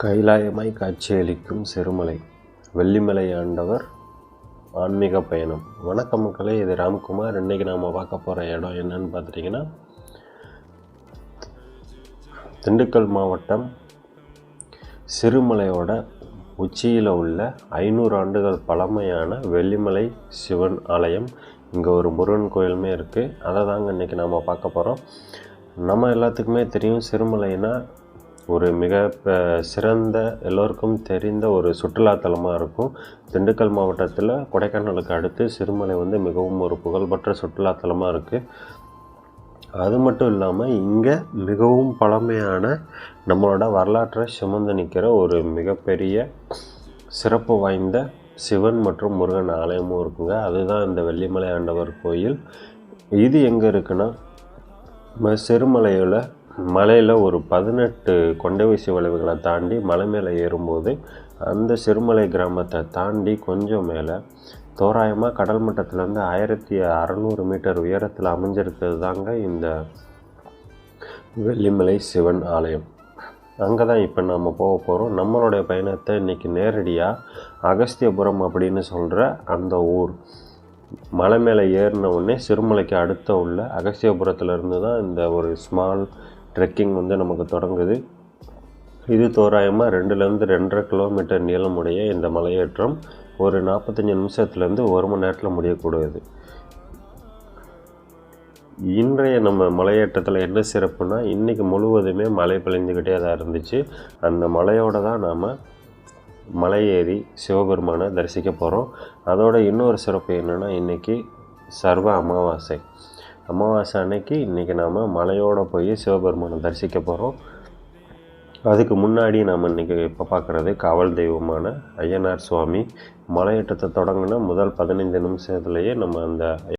கைலாயமாய் காட்சியளிக்கும் சிறுமலை வெள்ளிமலை ஆண்டவர் ஆன்மீக பயணம். வணக்கம் மக்களே, இது ராம்குமார். இன்றைக்கி நாம் பார்க்க போகிற இடம் என்னன்னு பார்த்துட்டிங்கன்னா, திண்டுக்கல் மாவட்டம் சிறுமலையோட உச்சியில் உள்ள 500 ஆண்டுகள் பழமையான வெள்ளிமலை சிவன் ஆலயம். இங்கே ஒரு முருகன் கோயிலுமே இருக்குது. அதை தாங்க இன்றைக்கி நாம் பார்க்க போகிறோம். நம்ம எல்லாத்துக்குமே தெரியும், சிறுமலைனா ஒரு மிக சிறந்த எல்லோருக்கும் தெரிந்த ஒரு சுற்றுலாத்தலமாக இருக்கும். திண்டுக்கல் மாவட்டத்தில் கொடைக்கானலுக்கு அடுத்து சிறுமலை மிகவும் ஒரு புகழ்பெற்ற சுற்றுலாத்தலமாக இருக்குது. அது மட்டும் இல்லாமல் இங்கே மிகவும் பழமையான நம்மளோட வரலாற்றை சுமந்து நிற்கிற ஒரு மிகப்பெரிய சிறப்பு வாய்ந்த சிவன் மற்றும் முருகன் ஆலயமும் இருக்குங்க. அதுதான் இந்த வெள்ளிமலை ஆண்டவர் கோயில். இது எங்கே இருக்குன்னா, சிறுமலையில் மலையில் ஒரு 18 கொண்டை ஊசி வளைவுகளை தாண்டி மலை மேலே ஏறும்போது அந்த சிறுமலை கிராமத்தை தாண்டி கொஞ்சம் மேலே தோராயமாக கடல் மட்டத்திலேருந்து 1600 மீட்டர் உயரத்தில் அமைஞ்சிருக்கிறது தாங்க இந்த வெள்ளிமலை சிவன் ஆலயம். அங்கே தான் இப்போ நாம் போக போகிறோம். நம்மளுடைய பயணத்தை இன்றைக்கி நேரடியாக அகஸ்தியபுரம் அப்படின்னு சொல்கிற அந்த ஊர் மலை மேலே ஏறின உடனே சிறுமலைக்கு அடுத்த உள்ள அகஸ்தியபுரத்துலேருந்து தான் இந்த ஒரு ஸ்மால் ட்ரெக்கிங் நமக்கு தொடங்குது. இது தோராயமாக 2லேருந்து 2.5 கிலோமீட்டர் நீளமுடைய இந்த மலையேற்றம் ஒரு 45 நிமிஷத்துலேருந்து 1 மணி நேரத்தில் முடியக்கூடியது. இன்றைய நம்ம மலையேற்றத்தில் என்ன சிறப்புனா, இன்றைக்கி முழுவதுமே மழை பெய்ஞ்சுக்கிட்டே தான் இருந்துச்சு. அந்த மலையோடு தான் நாம் மலை ஏறி சிவபெருமானை தரிசிக்க போகிறோம். அதோட இன்னொரு சிறப்பு என்னென்னா, இன்றைக்கி சர்வ அமாவாசை அன்னைக்கு இன்றைக்கி நாம் மலையோடு போய் சிவபெருமானை தரிசிக்க போகிறோம். அதுக்கு முன்னாடி நாம் இன்றைக்கி இப்போ பார்க்குறது காவல் தெய்வமான ஐயனார் சுவாமி. மலையேற்றத்தை தொடங்கின முதல் 15 நிமிஷத்துலேயே நம்ம அந்த